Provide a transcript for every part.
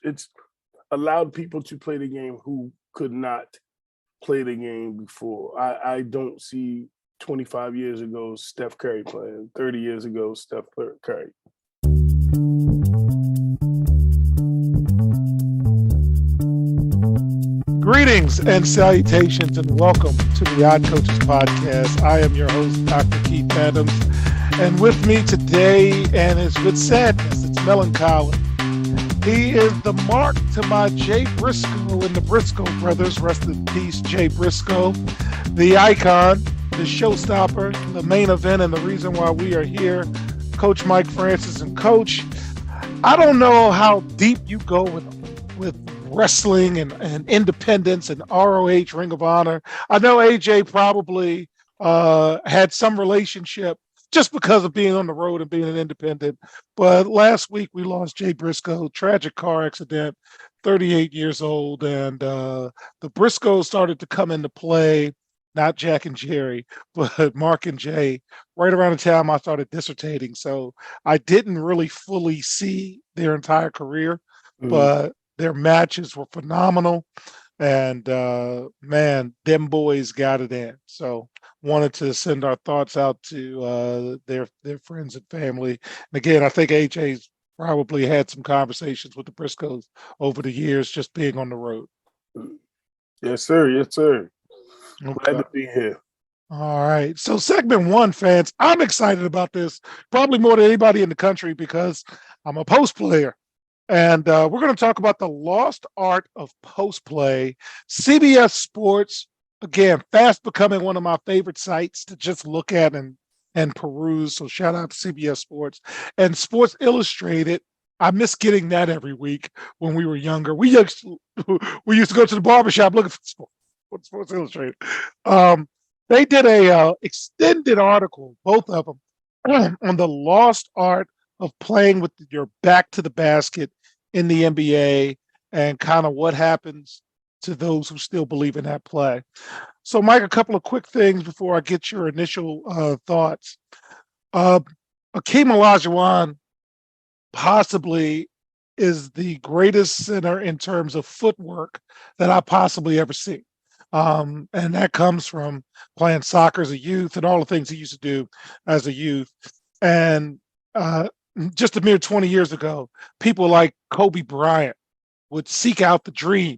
it's allowed people to play the game who could not play the game before. I don't see 25 years ago Steph Curry playing, 30 years ago Steph Curry. Greetings and salutations, and welcome to the Odd Coaches Podcast. I am your host, Dr. Keith Adams, and with me today, and it's with sadness, it's melancholy. He is the mark to my Jay Briscoe and the Briscoe brothers. Rest in peace, Jay Briscoe, the icon, the showstopper, the main event, and the reason why we are here. Coach Mike Francis. And Coach, I don't know how deep you go with wrestling and independence and ROH, Ring of Honor. I know AJ probably had some relationship just because of being on the road and being an independent. But last week we lost Jay Briscoe, tragic car accident, 38 years old. And the Briscoes started to come into play, not Jack and Jerry, but Mark and Jay, right around the time I started dissertating. So I didn't really fully see their entire career, but their matches were phenomenal, and man, them boys got it in. So wanted to send our thoughts out to their friends and family. And again, I think AJ's probably had some conversations with the Briscoes over the years, just being on the road. Yes, sir. Yes, sir. Okay. Glad to be here. All right. So segment one, fans, I'm excited about this, probably more than anybody in the country, because I'm a post player. And we're going to talk about the lost art of post play. CBS Sports, again, fast becoming one of my favorite sites to just look at and peruse. So shout out to CBS Sports and Sports Illustrated. I miss getting that every week when we were younger. We used to go to the barbershop looking for Sports Illustrated. They did a extended article, both of them, on the lost art of playing with your back to the basket in the NBA and kind of what happens to those who still believe in that play. So, Mike, a couple of quick things before I get your initial thoughts. Akeem Olajuwon possibly is the greatest center in terms of footwork that I possibly ever seen. And that comes from playing soccer as a youth and all the things he used to do as a youth. And just a mere 20 years ago, people like Kobe Bryant would seek out the dream,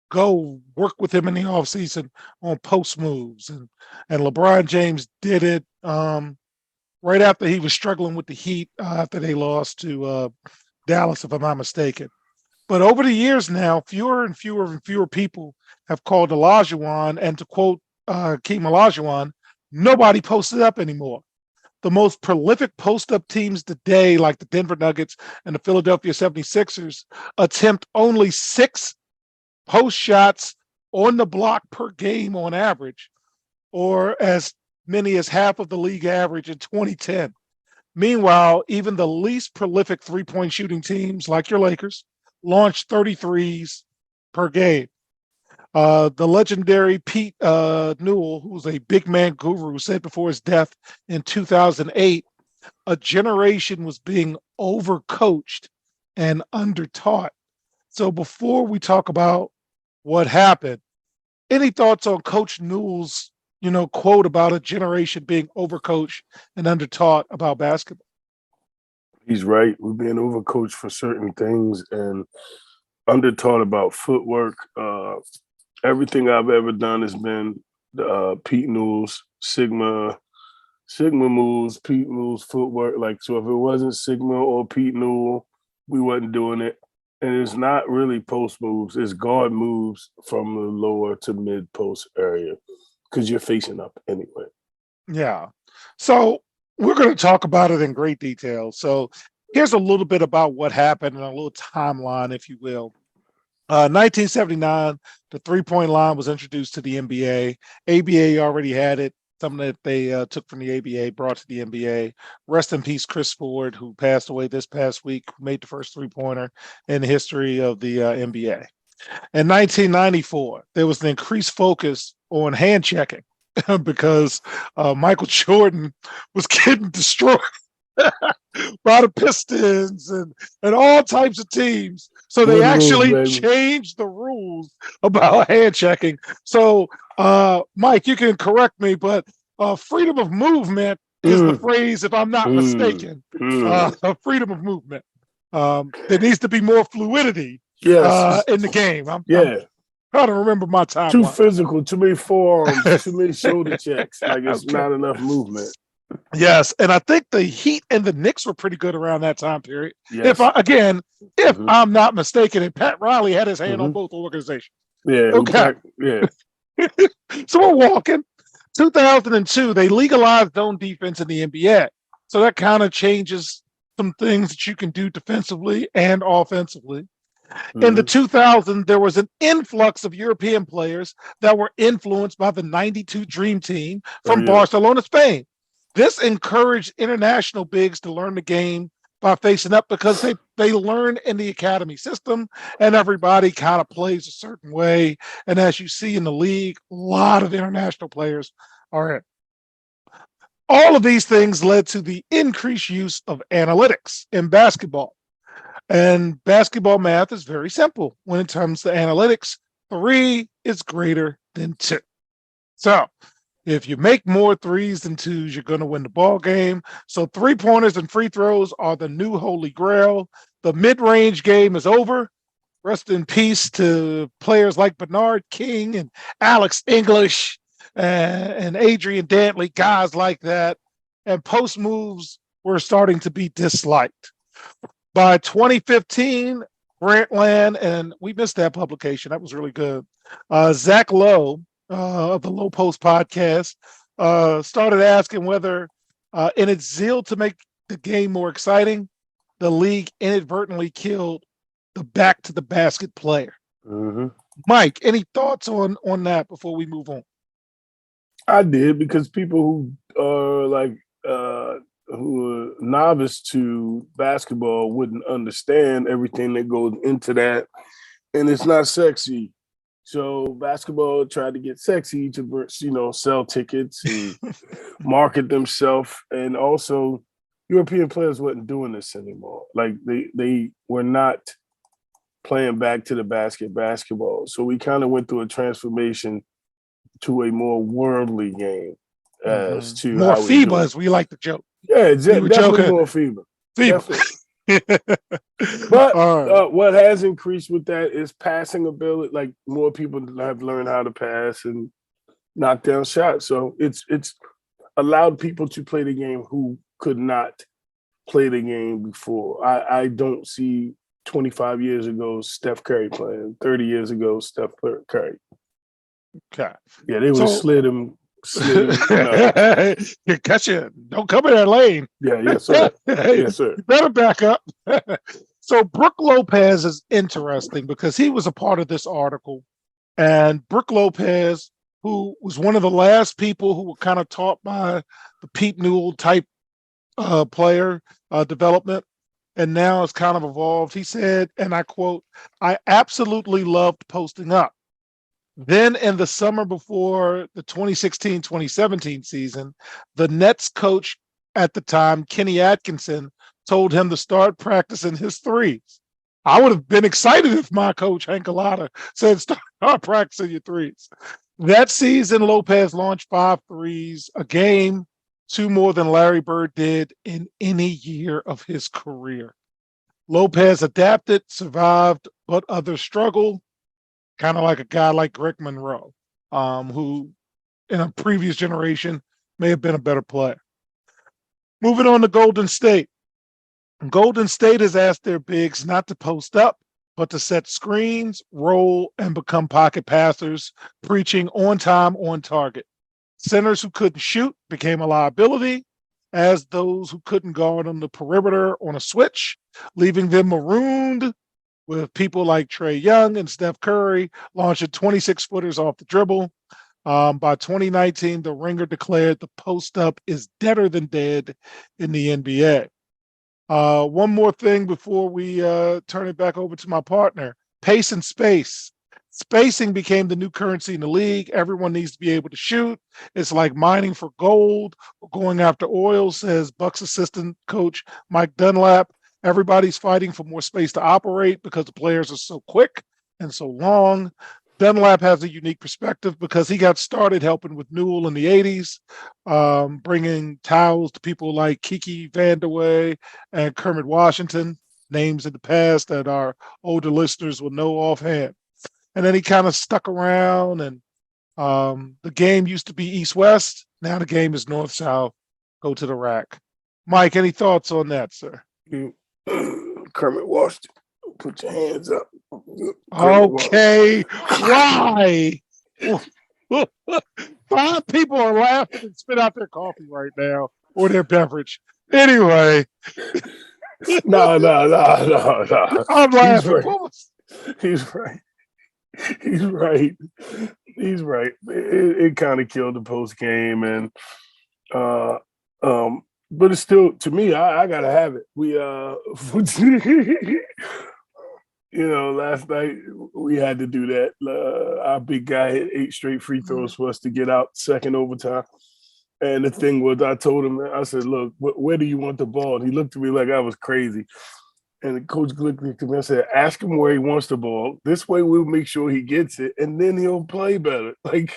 go work with him in the offseason on post moves. And LeBron James did it right after he was struggling with the Heat after they lost to Dallas, if I'm not mistaken. But over the years now, fewer and fewer people have called Olajuwon, and to quote Akeem Olajuwon, nobody posted up anymore. The most prolific post-up teams today, like the Denver Nuggets and the Philadelphia 76ers, attempt only 6 post shots on the block per game on average, or as many as half of the league average in 2010. Meanwhile, even the least prolific three-point shooting teams, like your Lakers, launch 33s per game. The legendary Pete Newell, who's a big man guru, said before his death in 2008, a generation was being overcoached and undertaught. So before we talk about what happened, any thoughts on Coach Newell's, quote about a generation being overcoached and undertaught about basketball? He's right. We're being overcoached for certain things and undertaught about footwork. Everything I've ever done has been Pete Newell's Sigma moves, Pete Newell's footwork. Like, so if it wasn't Sigma or Pete Newell, we wasn't doing it. And it's not really post moves. It's guard moves from the lower to mid post area because you're facing up anyway. Yeah. So we're going to talk about it in great detail. So here's a little bit about what happened and a little timeline, if you will. 1979, the three-point line was introduced to the NBA. ABA already had it, something that they took from the ABA, brought to the NBA. Rest in peace, Chris Ford, who passed away this past week, made the first three-pointer in the history of the NBA. In 1994, there was an increased focus on hand checking because Michael Jordan was getting destroyed by the Pistons and all types of teams. So they Good rules, actually baby. changed the rules about hand checking. So, Mike, you can correct me, but freedom of movement is the Mm, phrase, if I'm not mm, mistaken. mm. Freedom of movement. There needs to be more fluidity Yes. in the game. I'm Yeah. trying to remember my Too timeline. physical, too many forearms, too many shoulder checks. Like it's Okay. not enough movement. Yes, and I think the Heat and the Knicks were pretty good around that time period. Yes. If Hmm. I'm not mistaken, and Pat Riley had his hand on Hmm. both organizations. Yeah. Okay, Yeah. so we're walking. 2002, they legalized zone defense in the NBA, so that kind of changes some things that you can do defensively and offensively. In the Hmm. 2000s, there was an influx of European players that were influenced by the 92 Dream Team Oh from yeah. Barcelona, Spain. This encouraged international bigs to learn the game by facing up because they learn in the academy system and everybody kind of plays a certain way. And as you see in the league, a lot of international players are in. All of these things led to the increased use of analytics in basketball. And basketball math is very simple when it comes to analytics. Three is greater than two. So if you make more threes than twos, you're going to win the ball game. So 3-pointers and free throws are the new holy grail. The mid-range game is over. Rest in peace to players like Bernard King and Alex English and Adrian Dantley, guys like that. And post moves were starting to be disliked. By 2015, Grantland, and we missed that publication. That was really good. Zach Lowe of the Low Post podcast started asking whether, in its zeal to make the game more exciting, the league inadvertently killed the back to the basket player. Hmm. Mike, any thoughts on that before we move on? I did because people who are like who are novice to basketball wouldn't understand everything that goes into that, and it's not sexy. So basketball tried to get sexy to sell tickets and market themselves, and also European players wasn't doing this anymore. Like they were not playing back to the basket basketball. So we kind of went through a transformation to a more worldly game as to More how we do FIBA, it. as we like to joke. Yeah, We were definitely joking more FIBA. FIBA. Definitely. But All right. what has increased with that is passing ability. Like more people have learned how to pass and knock down shots. So it's allowed people to play the game who could not play the game before. I don't see 25 years ago Steph Curry playing, 30 years ago Steph Curry. Okay. Yeah, they would have So slid him. you catch it. Don't come in that lane. Yeah, yes, sir. Hey, Yes, sir. you better back up. So Brooke Lopez is interesting because he was a part of this article. And Brooke Lopez, who was one of the last people who were kind of taught by the Pete Newell type player development, and now it's kind of evolved. He said, and I quote, "I absolutely loved posting up. Then in the summer before the 2016-2017 season, the Nets coach at the time, Kenny Atkinson, told him to start practicing his threes. I would have been excited if my coach, Hank Alata, said start practicing your threes. That season, Lopez launched 5 threes a game, 2 more than Larry Bird did in any year of his career. Lopez adapted, survived, but others struggled, kind of like a guy like Greg Monroe, who in a previous generation may have been a better player. Moving on to Golden State. Golden State has asked their bigs not to post up, but to set screens, roll, and become pocket passers, preaching on time, on target. Centers who couldn't shoot became a liability, as those who couldn't guard on the perimeter on a switch, leaving them marooned with people like Trae Young and Steph Curry launching 26-footers off the dribble. By 2019, the Ringer declared the post up is deader than dead in the NBA. One more thing before we turn it back over to my partner. Pace and space. Spacing became the new currency in the league. Everyone needs to be able to shoot. It's like mining for gold or going after oil, says Bucks assistant coach Mike Dunlap. Everybody's fighting for more space to operate because the players are so quick and so long. Dunlap has a unique perspective because he got started helping with Newell in the 80s, bringing towels to people like Kiki Vandeweghe and Kermit Washington, names in the past that our older listeners will know offhand. And then he kind of stuck around, and the game used to be East-West. Now the game is North-South. Go to the rack. Mike, any thoughts on that, sir? Kermit Washington, put your hands up. Okay, why? 5 people are laughing and spit out their coffee right now or their beverage. Anyway. No. I'm laughing. He's right. He's right. He's right. It kind of killed the post game, and but it's still, to me, I gotta have it. We last night we had to do that. Our big guy hit 8 straight free throws for us to get out second overtime. And the thing was, I told him, I said, "Look, where do you want the ball?" And he looked at me like I was crazy. And the coach looked at me and said, "Ask him where he wants the ball. This way we'll make sure he gets it, and then he'll play better." Like,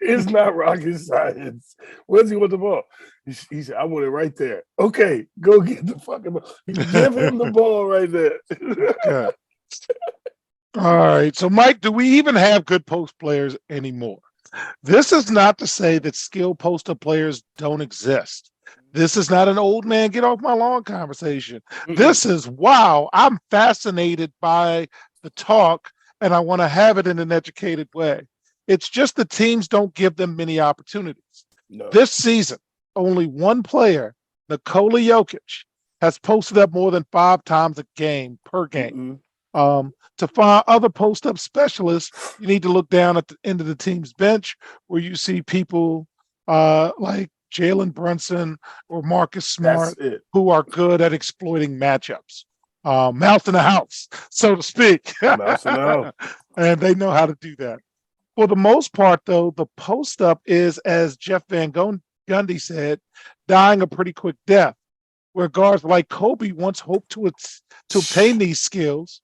it's not rocket science. Where's he want the ball? He said, "I want it right there." Okay, go get the fucking ball. Give him the ball right there. Yeah. All right. So, Mike, do we even have good post players anymore? This is not to say that skilled post-up players don't exist. This is not an old man get off my lawn conversation. This is, wow, I'm fascinated by the talk and I want to have it in an educated way. It's just the teams don't give them many opportunities. No. This season, only one player, Nikola Jokic, has posted up more than 5 times a game per game. To find other post-up specialists, you need to look down at the end of the team's bench where you see people like Jalen Brunson or Marcus Smart who are good at exploiting matchups. Mouth in the house, so to speak. Mouse in the house. And they know how to do that. For the most part, though, the post-up is, as Jeff Van Gundy said, dying a pretty quick death, where guards like Kobe once hoped to obtain these skills.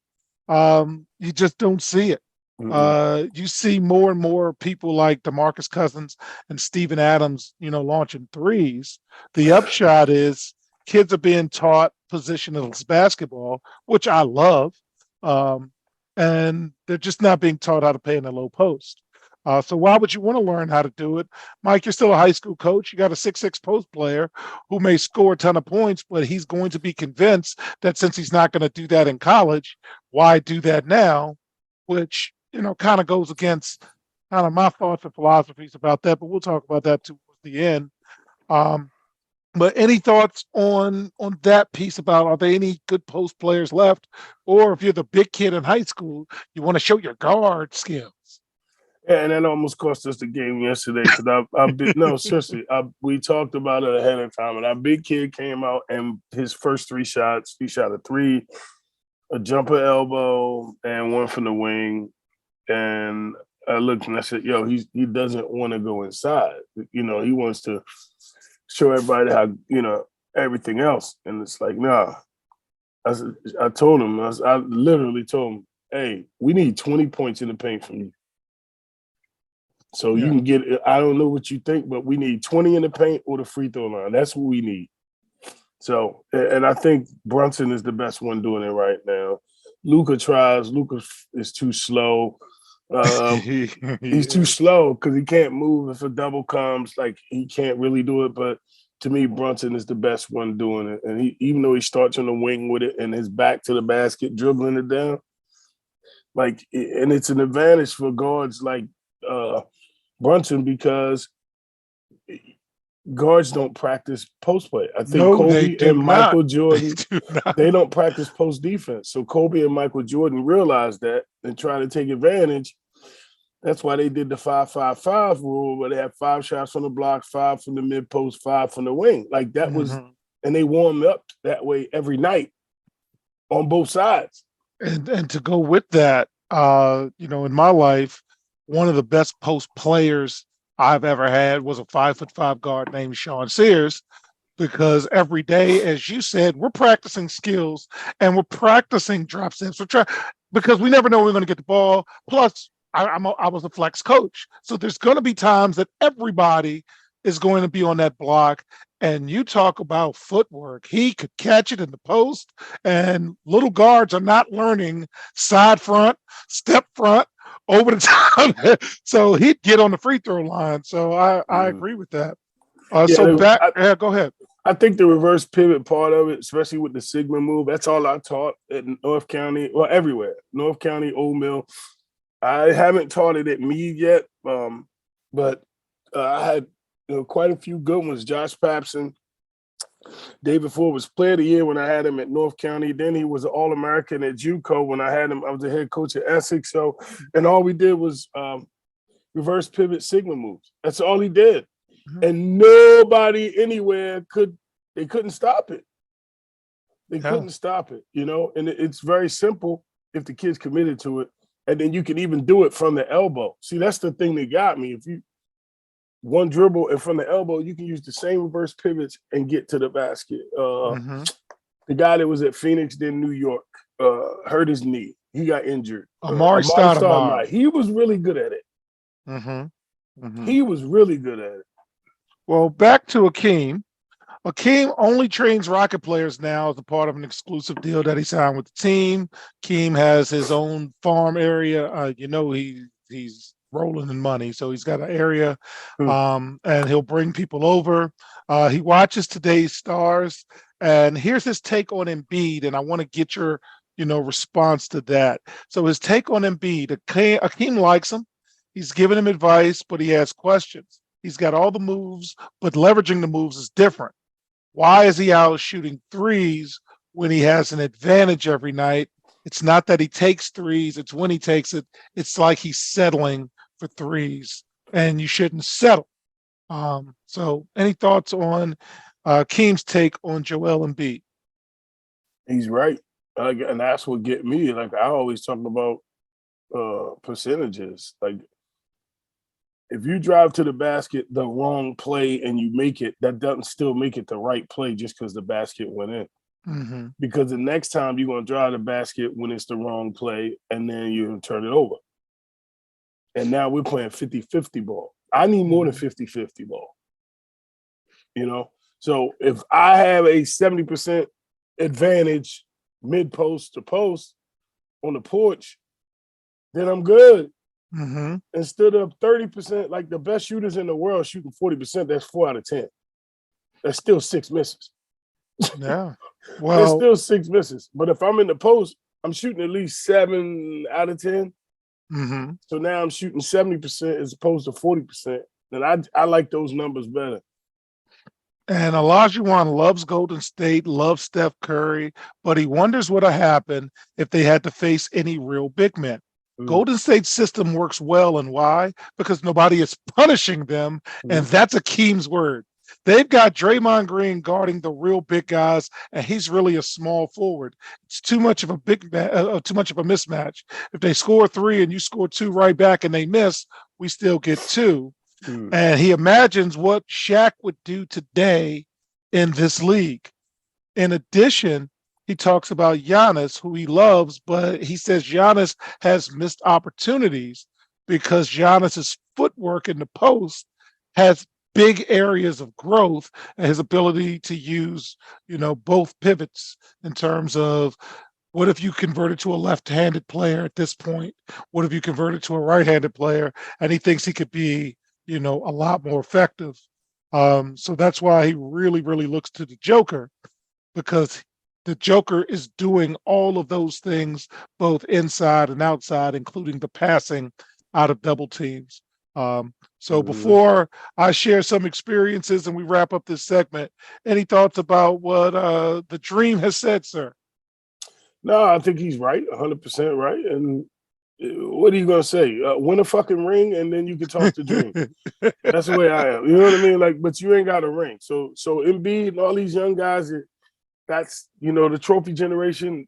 You just don't see it. You see more and more people like DeMarcus Cousins and Steven Adams, launching threes. The upshot is kids are being taught positionless basketball, which I love, and they're just not being taught how to play in the low post. So why would you want to learn how to do it? Mike, you're still a high school coach. You got a 6'6" post player who may score a ton of points, but he's going to be convinced that since he's not going to do that in college, why do that now? Which, kind of goes against kind of my thoughts and philosophies about that, but we'll talk about that towards the end. But any thoughts on that piece about, are there any good post players left? Or if you're the big kid in high school, you want to show your guard skills? Yeah, and that almost cost us the game yesterday because seriously, we talked about it ahead of time, and our big kid came out and his first 3 shots, he shot a 3, a jumper elbow, and one from the wing. And I looked and I said, "Yo, he doesn't want to go inside. He wants to show everybody how everything else." And it's like, nah. I told him, I literally told him, "Hey, we need 20 points in the paint from you. So you can get it. I don't know what you think, but we need 20 in the paint or the free throw line. That's what we need." So, and I think Brunson is the best one doing it right now. Luka tries. Luka is too slow. He's too slow because he can't move. If a double comes, like, he can't really do it. But to me, Brunson is the best one doing it. And even though he starts on the wing with it and his back to the basket, dribbling it down, and it's an advantage for guards like Brunson because guards don't practice post play. I think Kobe and Michael Jordan, they don't practice post defense. So Kobe and Michael Jordan realized that and try to take advantage. That's why they did the 5-5-5 rule, where they have 5 shots from the block, 5 from the mid post, 5 from the wing. Like that was, and they warm up that way every night on both sides. And to go with that, In my life, one of the best post players I've ever had was a 5'5" guard named Sean Sears, because every day, as you said, we're practicing skills and we're practicing drop steps. Because we never know when we're going to get the ball. Plus, I was a flex coach, so there's going to be times that everybody is going to be on that block. And you talk about footwork. He could catch it in the post, and little guards are not learning side front, step front, over the top. So he'd get on the free throw line. So I Mhm. agree with that. Yeah, Yeah, go ahead. I think the reverse pivot part of it, especially with the Sigma move, that's all I taught at North County, well, everywhere. North County, Old Mill. I haven't taught it at Meade yet, but I had quite a few good ones. Josh Papson, David Ford was Player of the Year when I had him at North County. Then he was an All-American at JUCO when I had him. I was the head coach at Essex. So, and all we did was reverse pivot Sigma moves. That's all he did, Mhm. and nobody anywhere couldn't stop it. They Yeah. couldn't stop it, and it's very simple if the kid's committed to it. And then you can even do it from the elbow. See, that's the thing that got me. If you one dribble and from the elbow, you can use the same reverse pivots and get to the basket. Hmm. The guy that was at Phoenix, then New York, hurt his knee. He got injured. Amari Amari Stoudemire. Stoudemire, he was really good at it. Hmm. Hmm. He was really good at it. Well, back to Akeem. Akeem only trains Rocket players now as a part of an exclusive deal that he signed with the team. Akeem has his own farm area. He's rolling in money, so he's got an area, Hmm. and he'll bring people over. He watches today's stars, and here's his take on Embiid, and I want to get your response to that. So his take on Embiid: Akeem likes him. He's giving him advice, but he has questions. He's got all the moves, but leveraging the moves is different. Why is he out shooting threes when he has an advantage every night? It's not that he takes threes, it's when he takes it. It's like he's settling for threes, and you shouldn't settle. So, any thoughts on Keem's take on Joel Embiid? He's right. And that's what get me. Like I always talk about percentages. Like if you drive to the basket the wrong play and you make it, that doesn't still make it the right play just because the basket went in. Hmm. Because the next time you're going to drive the basket when it's the wrong play and then you turn it over. And now we're playing 50-50 ball. I need more than 50-50 ball. So if I have a 70% advantage mid post to post on the porch, then I'm good. Hmm. Instead of 30%, like the best shooters in the world shooting 40%, that's 4 out of 10. That's still 6 misses. Yeah. There's Well, still 6 misses. But if I'm in the post, I'm shooting at least 7 out of 10. hmm So now I'm shooting 70% as opposed to 40%. And I like those numbers better. and Olajuwon loves Golden State, loves Steph Curry, but he wonders what would happen if they had to face any real big men. Mm. Golden State's system works well, and why? Because nobody is punishing them, and Mm. that's Akeem's word. They've got Draymond Green guarding the real big guys, and he's really a small forward. It's too much of too much of a mismatch. If they score three and you score two right back and they miss, we still get two. Mm. And he imagines what Shaq would do today in this league. In addition, he talks about Giannis, who he loves, but he says Giannis has missed opportunities because Giannis's footwork in the post has big areas of growth, and his ability to use, both pivots in terms of what if you converted to a left-handed player at this point? What if you converted to a right-handed player? And he thinks he could be, a lot more effective. So that's why he really, really looks to the Joker, because the Joker is doing all of those things both inside and outside, including the passing out of double teams. So Mm. before I share some experiences and we wrap up this segment, any thoughts about what the Dream has said, sir? No, I think he's right, 100% right. And what are you going to say? Win a fucking ring and then you can talk to Dream. That's the way I am. You know what I mean? Like, but you ain't got a ring. So Embiid and all these young guys, that's the trophy generation.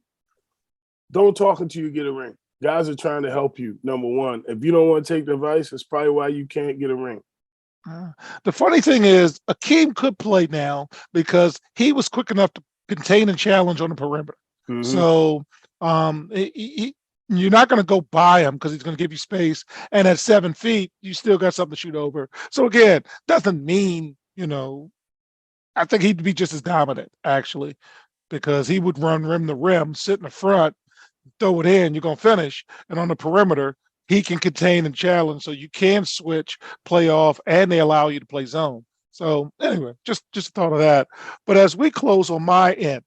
Don't talk until you get a ring. Guys are trying to help you. Number one, if you don't want to take the advice, it's probably why you can't get a ring. The funny thing is, Akeem could play now because he was quick enough to contain and challenge on the perimeter. Mm-hmm. So you're not going to go by him because he's going to give you space. And at 7 feet, you still got something to shoot over. So again, doesn't mean, I think he'd be just as dominant actually, because he would run rim to rim, sit in the front, throw it in, you're going to finish. And on the perimeter, he can contain and challenge. So you can switch, play off, and they allow you to play zone. So anyway, just thought of that. But as we close on my end,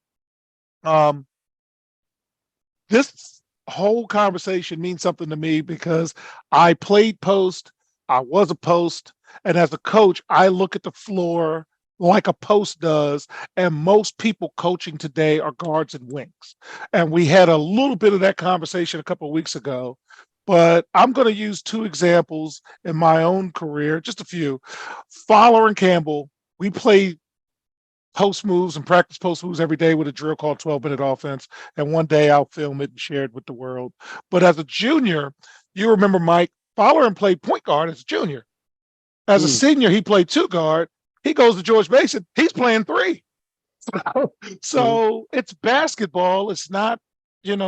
this whole conversation means something to me because I played post, I was a post, and as a coach, I look at the floor like a post does, and most people coaching today are guards and wings. And we had a little bit of that conversation a couple of weeks ago, but I'm going to use two examples in my own career, just a few. Fowler and Campbell, we played post moves and practice post moves every day with a drill called 12-minute offense. And one day I'll film it and share it with the world. But as a junior, you remember Mike Fowler played point guard as a junior. As a senior, he played two guard. He goes to George Mason. He's playing three. So it's basketball. It's not,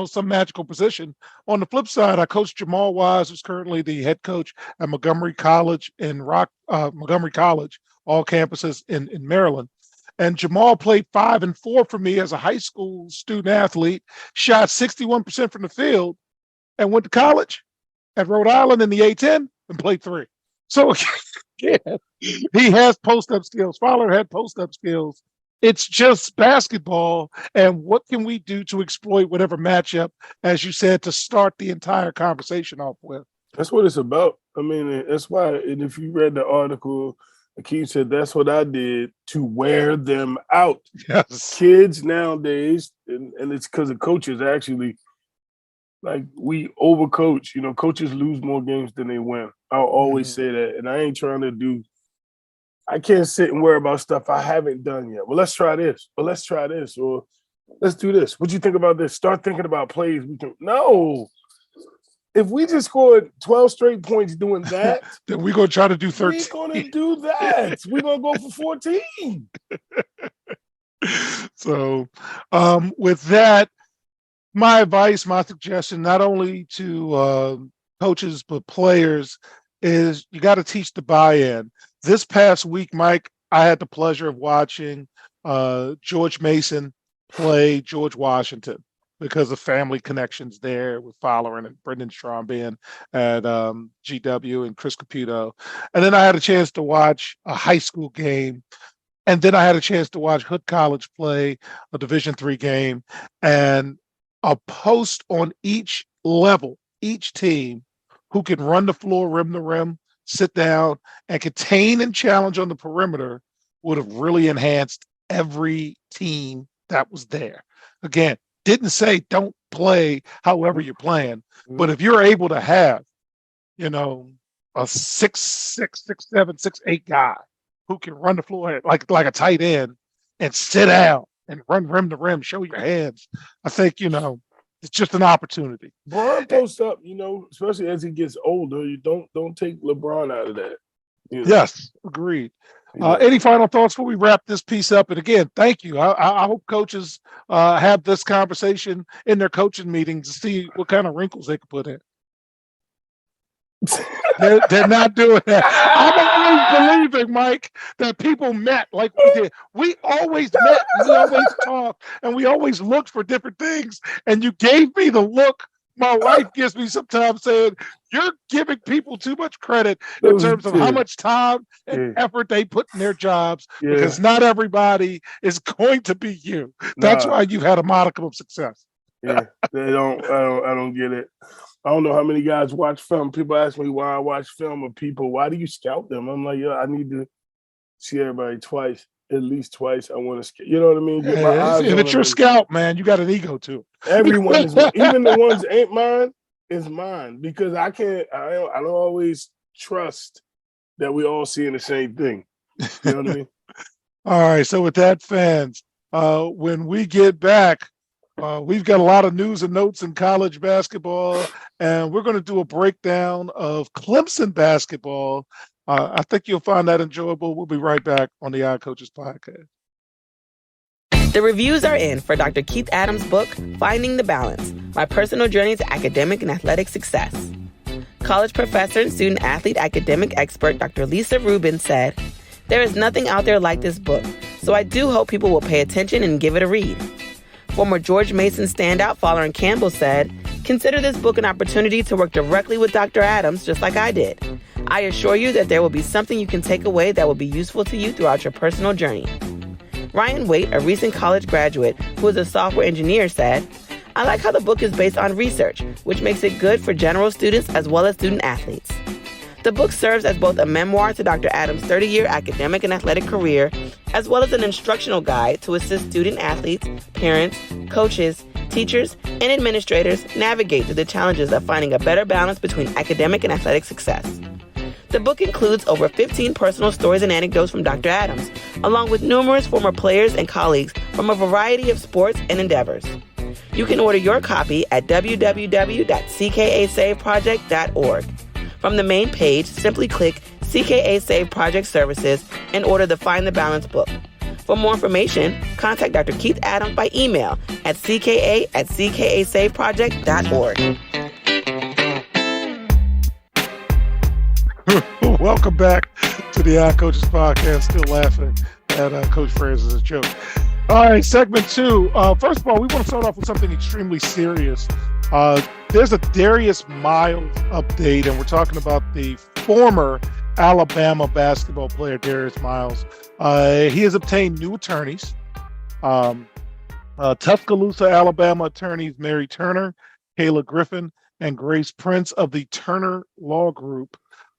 some magical position. On the flip side, I coached Jamal Wise, who's currently the head coach at Montgomery College Montgomery College, all campuses in Maryland. And Jamal played 5 and 4 for me as a high school student athlete, shot 61% from the field, and went to college at Rhode Island in the A10 and played 3. So yeah, he has post-up skills. Fowler had post-up skills. It's just basketball, and what can we do to exploit whatever matchup, as you said, to start the entire conversation off with? That's what it's about. I mean, that's why, and if you read the article, Akeem said that's what I did to wear them out. Yes. Kids nowadays, and it's because of coaches actually, like we overcoach. Coaches lose more games than they win. I'll always say that. And I ain't trying to I can't sit and worry about stuff I haven't done yet. Well, let's try this. Well, let's try this. Or let's do this. What do you think about this? Start thinking about plays. No. If we just scored 12 straight points doing that, then we're going to try to do 13. We're going to do that. We're going to go for 14. So with that, my advice, my suggestion, not only to coaches, but players, is you got to teach the buy-in. This past week, Mike, I had the pleasure of watching George Mason play George Washington, because of family connections there with Fowler and Brendan Strawn being at GW and Chris Caputo. And then I had a chance to watch a high school game. And then I had a chance to watch Hood College play a Division III game. And a post on each level, each team who can run the floor rim to rim, sit down, and contain and challenge on the perimeter would have really enhanced every team that was there. Again, didn't say don't play however you're playing, but if you're able to have, a 6'6", 6'7", 6'8" guy who can run the floor like a tight end and sit down and run rim to rim, show your hands, I think, it's just an opportunity. LeBron posts up, especially as he gets older. You don't take LeBron out of that. Yes, agreed. Any final thoughts before we wrap this piece up? And again, thank you. I hope coaches have this conversation in their coaching meetings to see what kind of wrinkles they can put in. They're not doing that. I'm always believing, Mike, that people met like we did. We always met, and we always talked, and we always looked for different things. And you gave me the look my wife gives me sometimes, saying you're giving people too much credit in terms of how much time and effort they put in their jobs, because not everybody is going to be you. That's why you've had a modicum of success. I don't get it. I don't know how many guys watch film. People ask me why I watch film of people. Why do you scout them? I'm like, I need to see everybody twice, at least twice. I want to, you know what I mean? Get my eyes if it's your scout, man, you got an ego too. Everyone is, even the ones that ain't mine, is mine, because I don't always trust that we all seeing the same thing. You know what I mean? All right. So with that, fans, when we get back, we've got a lot of news and notes in college basketball and we're going to do a breakdown of Clemson basketball. I think you'll find that enjoyable. We'll be right back on the Odd Coaches podcast. The reviews are in for Dr. Keith Adams' book, Finding the Balance, My Personal Journey to Academic and Athletic Success. College professor and student athlete academic expert Dr. Lisa Rubin said, "There is nothing out there like this book, so I do hope people will pay attention and give it a read." Former George Mason standout Folarin Campbell said, "Consider this book an opportunity to work directly with Dr. Adams just like I did. I assure you that there will be something you can take away that will be useful to you throughout your personal journey." Ryan Waite, a recent college graduate who is a software engineer, said, "I like how the book is based on research, which makes it good for general students as well as student athletes." The book serves as both a memoir to Dr. Adams' 30-year academic and athletic career, as well as an instructional guide to assist student athletes, parents, coaches, teachers, and administrators navigate through the challenges of finding a better balance between academic and athletic success. The book includes over 15 personal stories and anecdotes from Dr. Adams, along with numerous former players and colleagues from a variety of sports and endeavors. You can order your copy at www.ckasaveproject.org. From the main page, simply click CKA Save Project Services and order the Find the Balance book. For more information, contact Dr. Keith Adams by email at cka@ckasaveproject.org. Welcome back to the Odd Coaches podcast. Still laughing at Coach Francis' joke. All right, segment two. First of all, we want to start off with something extremely serious. There's a Darius Miles update, and we're talking about the former Alabama basketball player, Darius Miles. He has obtained new attorneys. Tuscaloosa, Alabama attorneys Mary Turner, Kayla Griffin, and Grace Prince of the Turner Law Group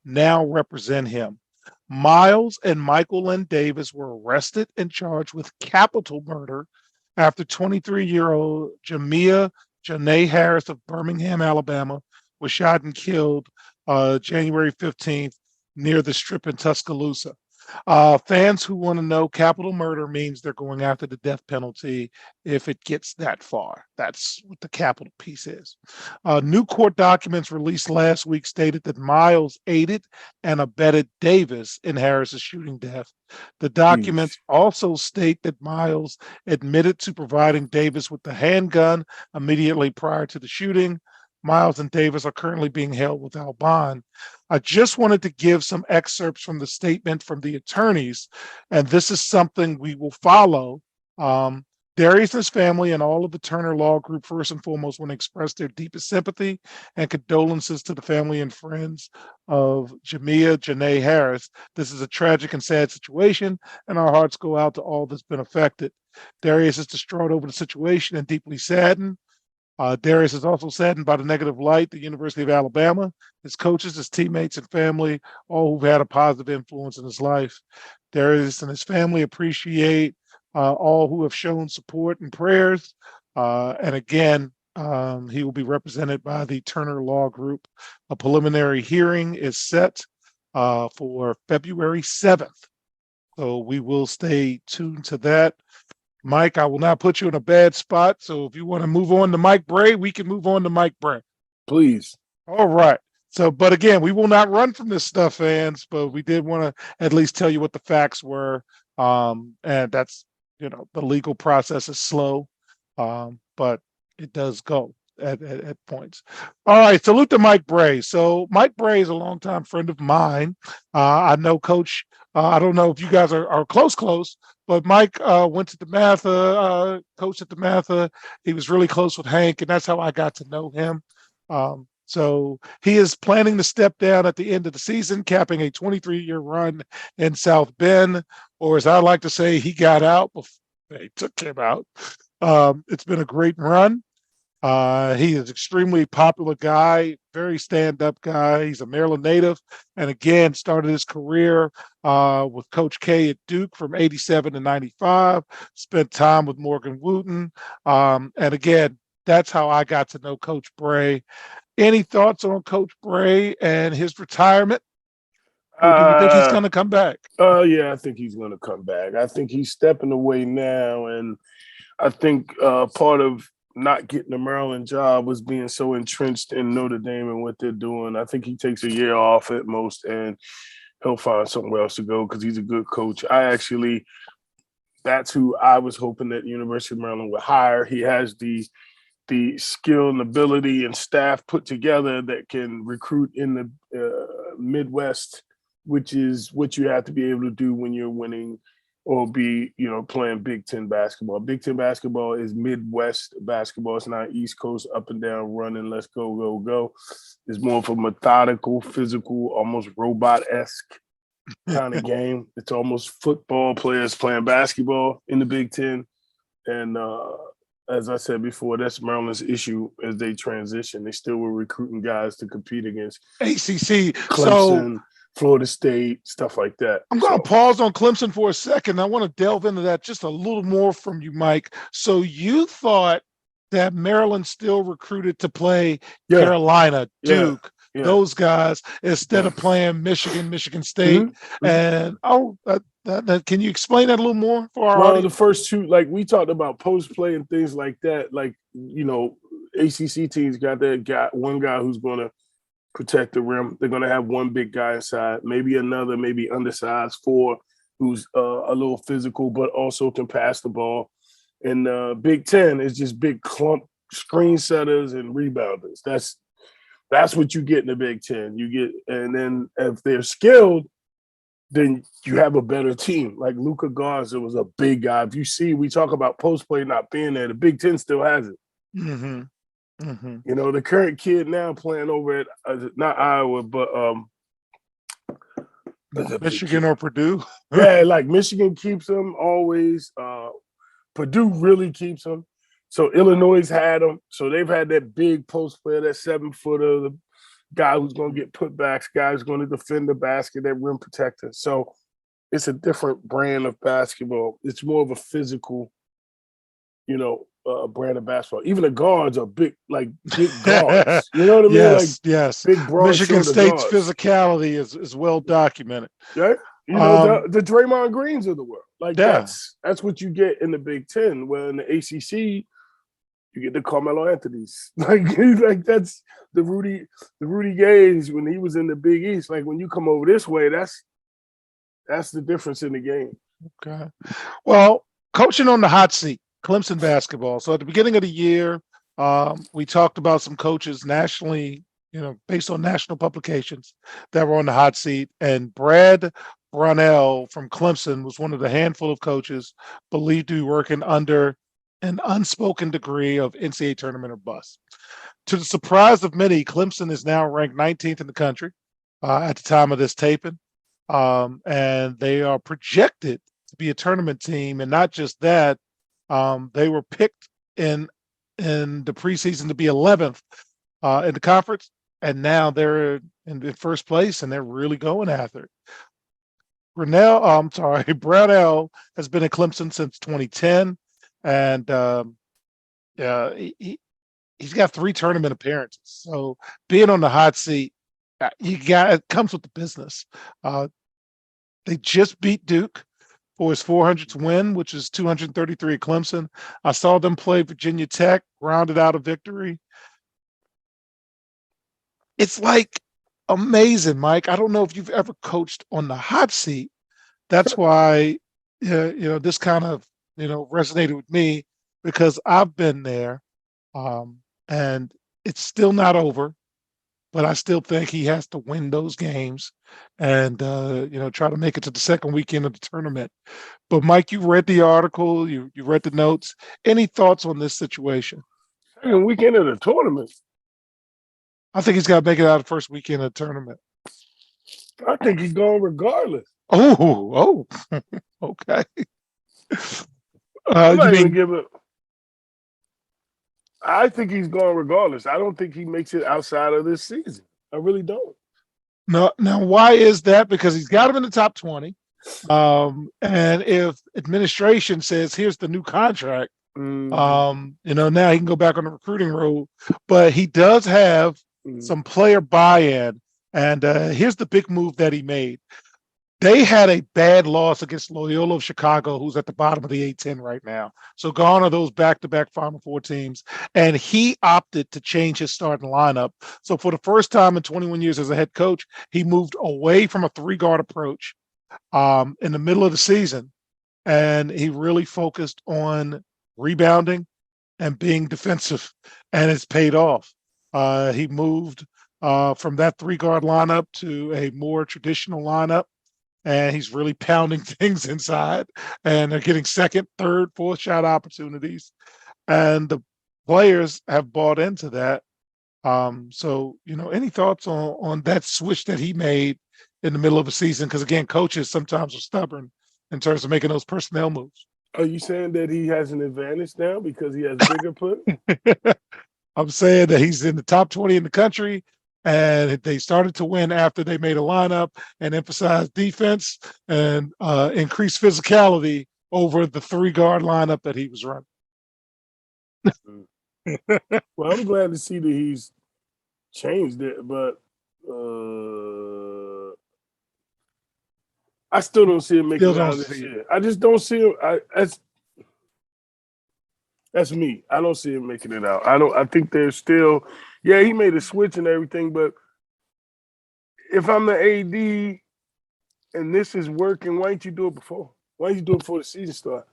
now represent him. Miles and Michael Lynn Davis were arrested and charged with capital murder after 23-year-old Jamia Janae Harris of Birmingham, Alabama, was shot and killed January 15th near the Strip in Tuscaloosa. Fans who want to know, capital murder means they're going after the death penalty if it gets that far. That's what the capital piece is. New court documents released last week stated that Miles aided and abetted Davis in Harris's shooting death. The documents also state that Miles admitted to providing Davis with the handgun immediately prior to the shooting. Miles and Davis are currently being held without bond. I just wanted to give some excerpts from the statement from the attorneys, and this is something we will follow. Darius and his family and all of the Turner Law Group, first and foremost, want to express their deepest sympathy and condolences to the family and friends of Jamia Janae Harris. This is a tragic and sad situation, and our hearts go out to all that's been affected. Darius is distraught over the situation and deeply saddened. Darius is also saddened by the negative light the University of Alabama, his coaches, his teammates, and family, all who've had a positive influence in his life. Darius and his family appreciate all who have shown support and prayers. And again, he will be represented by the Turner Law Group. A preliminary hearing is set for February 7th. So we will stay tuned to that. Mike, I will not put you in a bad spot. So if you want to move on to Mike Bray, we can move on to Mike Bray. Please. All right. So, but again, we will not run from this stuff, fans, but we did want to at least tell you what the facts were. And that's, the legal process is slow, but it does go at points. All right. Salute to Mike Bray. So Mike Bray is a longtime friend of mine. I know Coach. I don't know if you guys are close, but Mike went to DeMatha, coached at DeMatha. He was really close with Hank, and that's how I got to know him. So he is planning to step down at the end of the season, capping a 23-year run in South Bend, or as I like to say, he got out before they took him out. It's been a great run. He is extremely popular guy, very stand-up guy. He's a Maryland native, and again, started his career with Coach K at Duke from 87 to 95, spent time with Morgan Wooten. And again, that's how I got to know Coach Bray. Any thoughts on Coach Bray and his retirement? Or do you think he's going to come back? Yeah, I think he's going to come back. I think he's stepping away now, and I think part of not getting the Maryland job was being so entrenched in Notre Dame and what they're doing. I think he takes a year off at most, and he'll find somewhere else to go because he's a good coach. That's who I was hoping that University of Maryland would hire. He has the skill and ability and staff put together that can recruit in the Midwest, which is what you have to be able to do when you're winning or playing Big Ten basketball. Big Ten basketball is Midwest basketball. It's not East Coast up and down running, let's go, go, go. It's more of a methodical, physical, almost robot-esque kind of game. It's almost football players playing basketball in the Big Ten. And as I said before, that's Maryland's issue as they transition. They still were recruiting guys to compete against ACC. Clemson, Florida State, stuff like that. I'm going to pause on Clemson for a second. I want to delve into that just a little more from you, Mike. So you thought that Maryland still recruited to play Carolina, Duke, those guys, instead of playing Michigan State. And can you explain that a little more for our audience? The first two, like we talked about post play and things like that. Like, ACC teams got one guy who's going to protect the rim. They're going to have one big guy inside, maybe another, maybe undersized 4 who's a little physical, but also can pass the ball. And Big Ten is just big clump screen setters and rebounders. That's what you get in the Big Ten. And then if they're skilled, then you have a better team. Like Luka Garza was a big guy. If you see, we talk about post play not being there. The Big Ten still has it. Mm-hmm. Mm-hmm. The current kid now playing over at not Iowa, but Michigan or Purdue. Yeah, like Michigan keeps him always. Purdue really keeps him. So Illinois had him. So they've had that big post player, that 7-footer, the guy who's going to get putbacks, guy who's going to defend the basket, that rim protector. So it's a different brand of basketball. It's more of a physical, brand of basketball. Even the guards are big guards. You know what I mean? Yes. Big broad Michigan State's guards. Physicality is well documented. Right? The Draymond Greens of the world. That's what you get in the Big Ten. Well, in the ACC, you get the Carmelo Anthony's. That's the Rudy Gays when he was in the Big East. Like when you come over this way, that's the difference in the game. Okay. Well, coaching on the hot seat, Clemson basketball. So at the beginning of the year, we talked about some coaches nationally, based on national publications that were on the hot seat. And Brad Brownell from Clemson was one of the handful of coaches believed to be working under an unspoken degree of NCAA tournament or bust. To the surprise of many, Clemson is now ranked 19th in the country at the time of this taping. And they are projected to be a tournament team. And not just that, they were picked in the preseason to be 11th in the conference. And now they're in first place and they're really going after it. Brownell has been at Clemson since 2010. And he's got 3 tournament appearances. So being on the hot seat, it comes with the business. They just beat Duke for his 400th win, which is 233 at Clemson. I saw them play Virginia Tech, rounded out a victory. It's amazing, Mike. I don't know if you've ever coached on the hot seat. That's why, this kind of, resonated with me because I've been there, and it's still not over, but I still think he has to win those games and, try to make it to the second weekend of the tournament. But Mike, you read the article, you read the notes. Any thoughts on this situation? Second weekend of the tournament. I think he's got to make it out of the first weekend of the tournament. I think he's going regardless. Oh, okay. I think he's going regardless. I don't think he makes it outside of this season. I really don't. No. Now, why is that? Because he's got him in the top 20. And if administration says, here's the new contract, now he can go back on the recruiting road. But he does have some player buy-in. And here's the big move that he made. They had a bad loss against Loyola of Chicago, who's at the bottom of the A-10 right now. So gone are those back-to-back Final Four teams. And he opted to change his starting lineup. So for the first time in 21 years as a head coach, he moved away from a three-guard approach in the middle of the season. And he really focused on rebounding and being defensive, and it's paid off. He moved from that three-guard lineup to a more traditional lineup, and he's really pounding things inside, and they're getting second, third, fourth shot opportunities, and the players have bought into that. So, any thoughts on that switch that he made in the middle of a season? Because again, coaches sometimes are stubborn in terms of making those personnel moves. Are you saying that he has an advantage now because he has bigger put? I'm saying that he's in the top 20 in the country, and they started to win after they made a lineup and emphasized defense and increased physicality over the three-guard lineup that he was running. Well, I'm glad to see that he's changed it, but I still don't see him making it out of this year. I just don't see him. That's me. I don't see him making it out. I think there's still, he made a switch and everything, but if I'm the AD and this is working, why didn't you do it before? Why didn't you do it before the season started?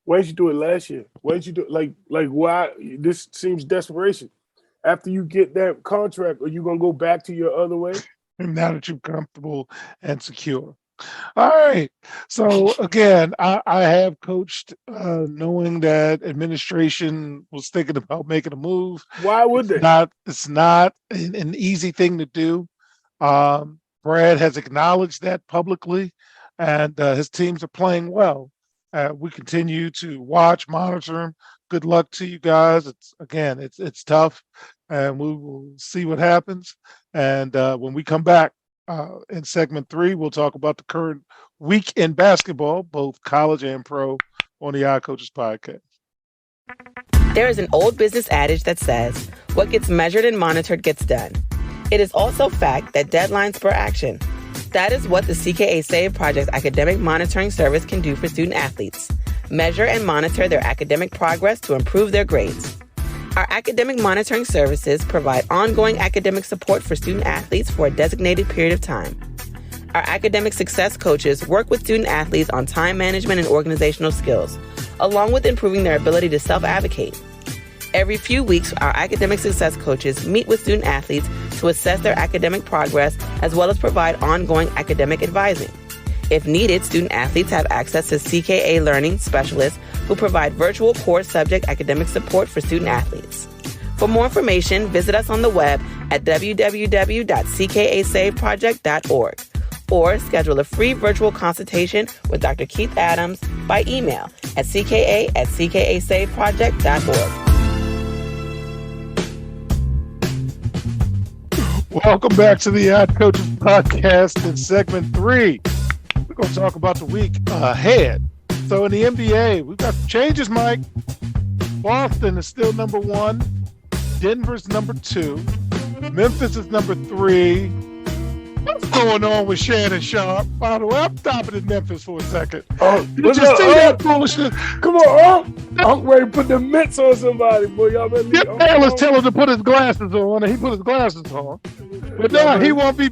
Why didn't you do it last year? Why didn't you do it like why? This seems desperation. After you get that contract, are you gonna go back to your other way? And now that you're comfortable and secure. All right. So again, I have coached knowing that administration was thinking about making a move. Why would they? It's not an easy thing to do. Brad has acknowledged that publicly, and his teams are playing well. We continue to watch, monitor them. Good luck to you guys. It's tough, and we will see what happens. And when we come back in segment 3, we'll talk about the current week in basketball, both college and pro, on the iCoaches podcast. There is an old business adage that says, what gets measured and monitored gets done. It is also fact that deadlines spur action. That is what the CKA Save Project academic monitoring service can do for student athletes. Measure and monitor their academic progress to improve their grades. Our academic monitoring services provide ongoing academic support for student athletes for a designated period of time. Our academic success coaches work with student athletes on time management and organizational skills, along with improving their ability to self-advocate. Every few weeks, our academic success coaches meet with student athletes to assess their academic progress as well as provide ongoing academic advising. If needed, student athletes have access to CKA Learning Specialists who provide virtual core subject academic support for student athletes. For more information, visit us on the web at www.ckasaveproject.org or schedule a free virtual consultation with Dr. Keith Adams by email at cka@ckasaveproject.org. Welcome back to the iCoaches podcast in segment 3. We're going to talk about the week ahead. So in the NBA, we've got some changes, Mike. Boston is still number 1. Denver's number 2. Memphis is number 3. What's going on with Shannon Sharp? By the way, I'm stopping in Memphis for a second. Did you see that foolishness? Come on, I'm ready to put the mitts on somebody, boy. Y'all better leave. Taylor's telling him to put his glasses on, and he put his glasses on. But now he won't be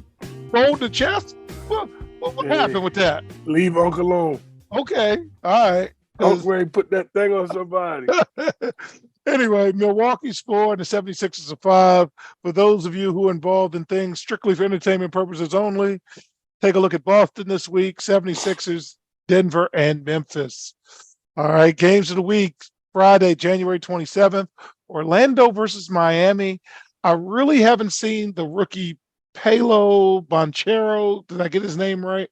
rolled the chest? What happened with that? Leave Uncle alone. Okay, all right. I'm ready to put that thing on somebody. Anyway, Milwaukee's 4 and the 76ers are 5. For those of you who are involved in things strictly for entertainment purposes only, take a look at Boston this week, 76ers, Denver, and Memphis. All right, games of the week, Friday, January 27th, Orlando versus Miami. I really haven't seen the rookie Paolo Banchero. Did I get his name right?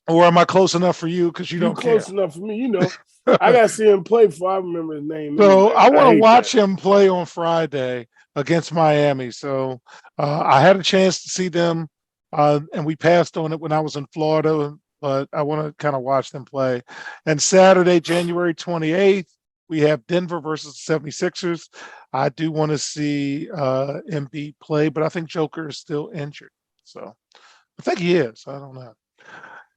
Or am I close enough for you because you don't care? Close enough for me, you know. I got to see him play before I remember his name. So I want to watch him play on Friday against Miami. So I had a chance to see them, and we passed on it when I was in Florida, but I want to kind of watch them play. And Saturday, January 28th, we have Denver versus the 76ers. I do want to see Embiid play, but I think Joker is still injured. So I think he is. I don't know.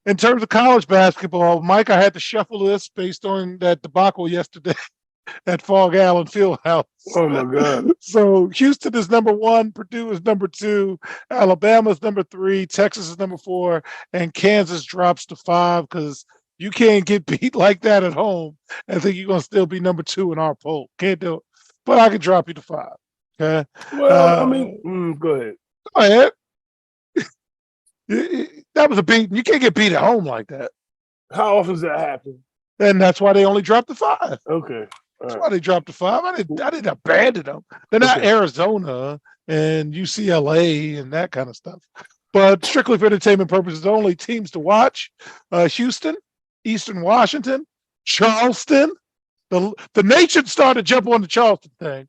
In terms of college basketball, Mike, I had to shuffle this based on that debacle yesterday at Fog Allen Fieldhouse. Oh my God. So Houston is number 1, Purdue is number 2, Alabama is number 3, Texas is number 4, and Kansas drops to 5 because you can't get beat like that at home. I think you're gonna still be number 2 in our poll. Can't do it, but I can drop you to 5. Okay. Well, I mean, go ahead. Go ahead. That was a beat. You can't get beat at home like that, How often does that happen? and that's why they only dropped to 5. Okay. That's why they dropped to 5. I didn't abandon them. They're not Okay. Arizona and UCLA and that kind of stuff. But strictly for entertainment purposes only, teams to watch: Houston, Eastern Washington, Charleston. The nation started to jump on the Charleston thing.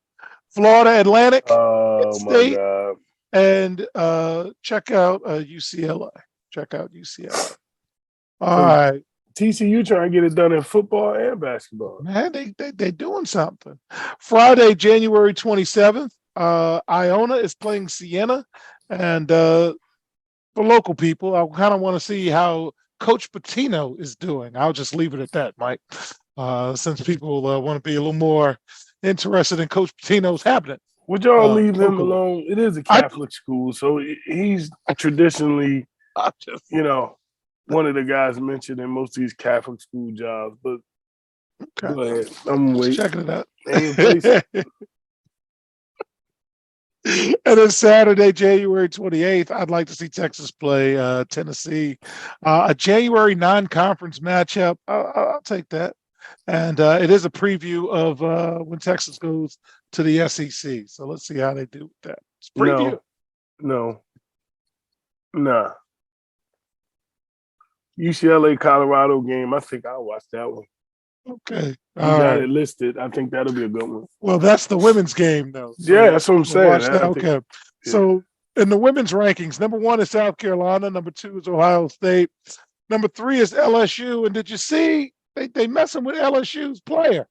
Florida Atlantic, Oh my State, God. and check out UCLA. Check out UCLA. All So- right. TCU trying to get it done in football and basketball. Man, they doing something. Friday, January 27th, Iona is playing Siena. And for local people, I kind of want to see how Coach Patino is doing. I'll just leave it at that, Mike, since people want to be a little more interested in Coach Patino's happening. Would y'all leave him locally. alone? It is a Catholic school, so he's traditionally, I'm just- one of the guys mentioned in most of these Catholic school jobs. But Okay. go ahead. I'm waiting. Checking it out. Ain't in place. And then Saturday, January 28th, I'd like to see Texas play Tennessee. A January non-conference matchup. I'll take that. And it is a preview of when Texas goes to the SEC. So let's see how they do with that. It's a preview. No. Nah. UCLA Colorado game. I think I'll watch that one. Okay. You All got right. it listed. I think that'll be a good one. Well, that's the women's game, though. So Yeah, that's what I'm we'll saying. watch that. I think- Okay. So in the women's rankings, number 1 is South Carolina. Number 2 is Ohio State. Number 3 is LSU. And did you see they messing with LSU's player?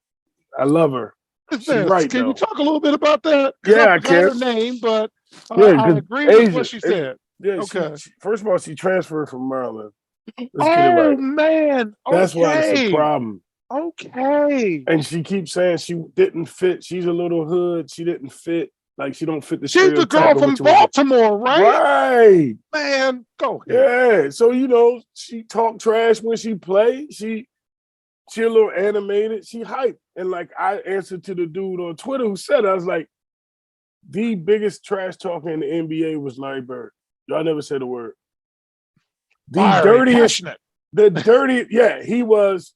I love her. Who's She's this? right, Can you though. talk a little bit about that? 'Cause Yeah, I forgot her can. name, but Yeah, I 'cause agree with Asian. what she said. Yeah, Okay. first of all, she transferred from Maryland. Let's get it Oh right. man. That's why it's a Okay. problem. Okay. And she keeps saying she didn't fit. She's a little hood. She didn't fit. Like she don't fit the She's the stereotype girl of from what you would- Baltimore, right? Right. Man, go ahead. Yeah. So she talk trash when she play. She a little animated. She hype. And like I answered to the dude on Twitter who said it, I was like, the biggest trash talker in the NBA was Larry Bird. Y'all never said a word. The Fiery, dirtiest, passionate. the dirty, yeah, he was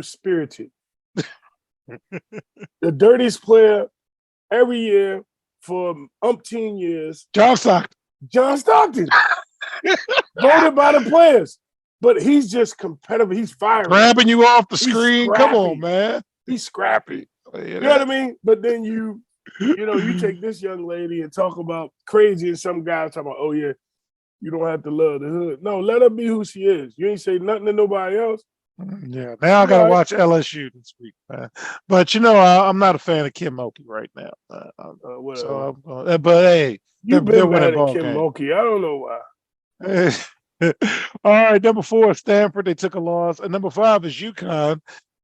spirited. The dirtiest player every year for umpteen years, John Stockton. John Stockton. Voted by the players. But he's just competitive. He's fiery. Grabbing you off the He's screen. Come on, scrappy. man. He's scrappy. You You know what I mean? But then you take this young lady and talk about crazy, and some guy talking about, oh yeah, you don't have to love the hood. No, let her be who she is. You ain't say nothing to nobody else. Yeah, now I got to Right. watch LSU this week, man. But I'm not a fan of Kim Mulkey right now. Whatever. So, but hey, You've they're been winning bad ball at Kim game. Mulkey. I don't know why. All right, number 4 is Stanford. They took a loss, and number 5 is UConn.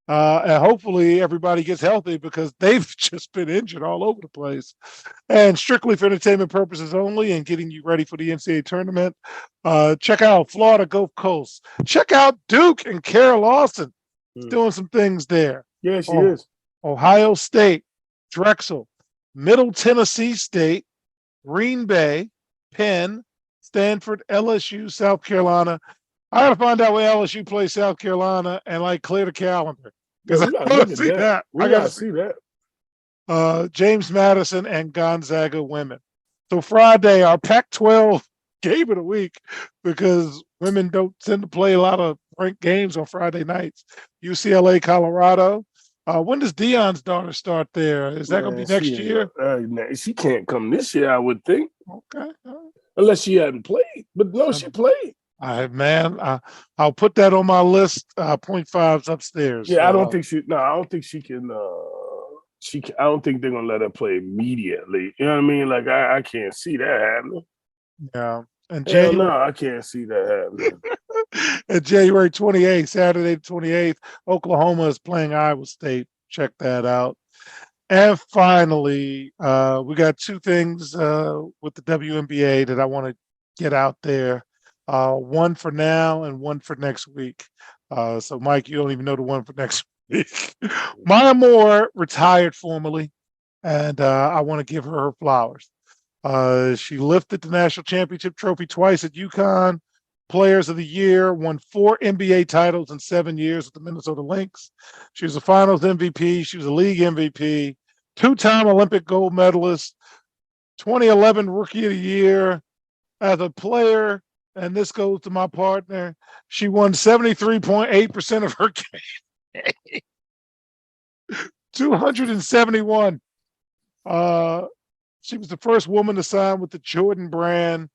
And hopefully everybody gets healthy because they've just been injured all over the place. And strictly for entertainment purposes only and getting you ready for the NCAA tournament, check out Florida Gulf Coast. Check out Duke and Carol Lawson doing some things there. Yeah, she Oh. is. Ohio State, Drexel, Middle Tennessee State, Green Bay, Penn, Stanford, LSU, South Carolina. I got to find out where LSU plays South Carolina and like clear the calendar because Yeah, I we gotta want look to at see that. We I gotta got see that. James Madison and Gonzaga women. So Friday, our Pac-12 game of the week because women don't tend to play a lot of ranked games on Friday nights. UCLA, Colorado. When does Dion's daughter start there? Is that going to be Man, next she ain't year? she can't come this year, I would think, Okay. unless she hadn't played. But no, she played. I'll put that on my list. 0.5s upstairs. Yeah, I don't think she. No, I don't think she can. I don't think they're gonna let her play immediately. You know what I mean? Like I can't see that happening. Yeah. And Hell no, I can't see that happening. And January 28th, Saturday the 28th, Oklahoma is playing Iowa State. Check that out. And finally, we got two things with the WNBA that I want to get out there. One for now and one for next week. So, Mike, you don't even know the one for next week. Maya Moore retired formally, and I want to give her flowers. She lifted the national championship trophy twice at UConn. Players of the Year, won 4 NBA titles in 7 years with the Minnesota Lynx. She was a finals MVP. She was a league MVP, 2-time Olympic gold medalist, 2011 Rookie of the Year. As a player, and this goes to my partner, she won 73.8% of her games. 271. She was the first woman to sign with the Jordan brand.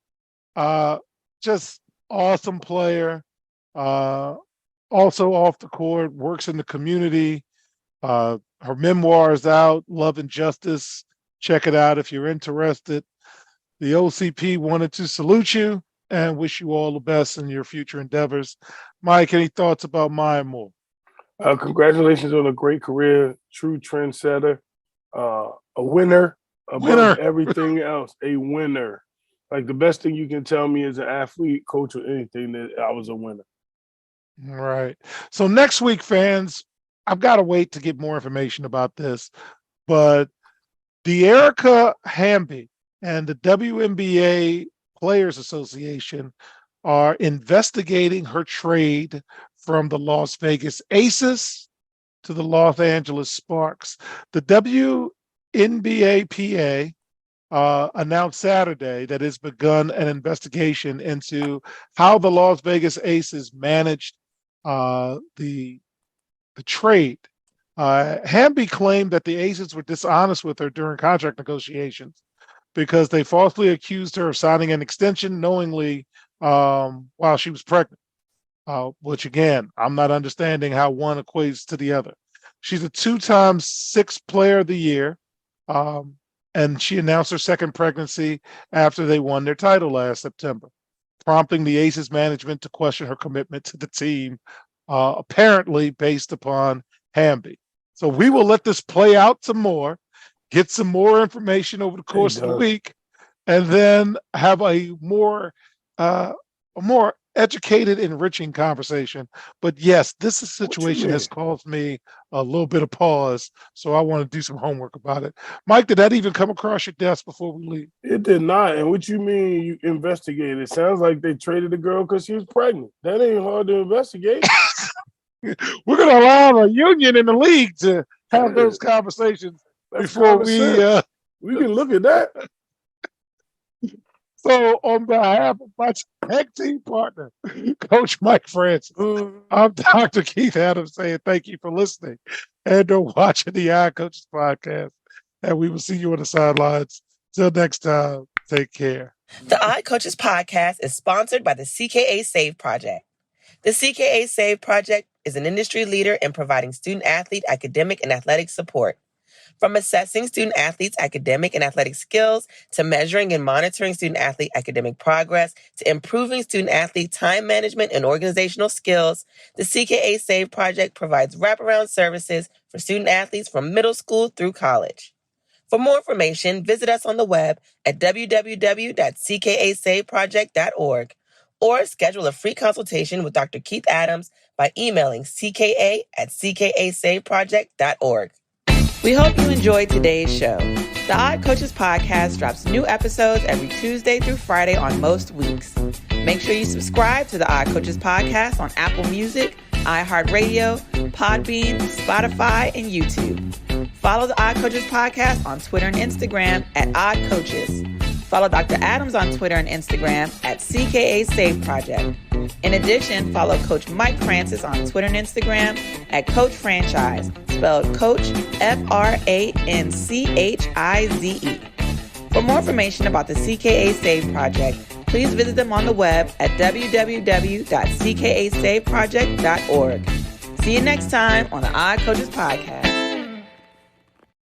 Just awesome player. Also off the court, works in the community. Her memoir is out, Love and Justice. Check it out if you're interested. The OCP wanted to salute you and wish you all the best in your future endeavors. Mike, any thoughts about Maya Moore? Congratulations on a great career, true trendsetter, a winner above everything else, a winner. Like the best thing you can tell me as an athlete, coach, or anything that I was a winner. All right. So next week, fans, I've got to wait to get more information about this, but De'Erica Hamby and the WNBA Players Association are investigating her trade from the Las Vegas Aces to the Los Angeles Sparks. The WNBA PA announced Saturday that it's begun an investigation into how the Las Vegas Aces managed the trade. Hamby claimed that the Aces were dishonest with her during contract negotiations because they falsely accused her of signing an extension knowingly while she was pregnant, which again, I'm not understanding how one equates to the other. She's a 2-time Sixth Player of the Year, and she announced her second pregnancy after they won their title last September, prompting the Aces management to question her commitment to the team, apparently based upon Hamby. So we will let this play out some more, get some more information over the course of the week, and then have a more educated, enriching conversation. But yes, this situation has caused me a little bit of pause, so I want to do some homework about it. Mike, did that even come across your desk before we leave? It did not. And what you mean you investigated? It sounds like they traded the girl because she was pregnant. That ain't hard to investigate. We're going to allow a union in the league to have those conversations before we can look at that. So on behalf of my tag team partner, Coach Mike Francis, I'm Dr. Keith Adams saying thank you for listening and watching the Odd Coaches podcast. And we will see you on the sidelines. Till next time, take care. The Odd Coaches podcast is sponsored by the CKA Save Project. The CKA Save Project is an industry leader in providing student-athlete academic and athletic support. From assessing student-athletes' academic and athletic skills, to measuring and monitoring student-athlete academic progress, to improving student-athlete time management and organizational skills, the CKA Save Project provides wraparound services for student-athletes from middle school through college. For more information, visit us on the web at www.ckasaveproject.org or schedule a free consultation with Dr. Keith Adams by emailing cka@ckasaveproject.org. We hope you enjoyed today's show. The Odd Coaches podcast drops new episodes every Tuesday through Friday on most weeks. Make sure you subscribe to the Odd Coaches podcast on Apple Music, iHeartRadio, Podbean, Spotify, and YouTube. Follow the Odd Coaches podcast on Twitter and Instagram at Odd Coaches. Follow Dr. Adams on Twitter and Instagram at CKA Save Project. In addition, follow Coach Mike Francis on Twitter and Instagram at Coach Franchise, spelled Coach Franchize. For more information about the CKA Save Project, please visit them on the web at www.ckasaveproject.org. See you next time on the Odd Coaches Podcast.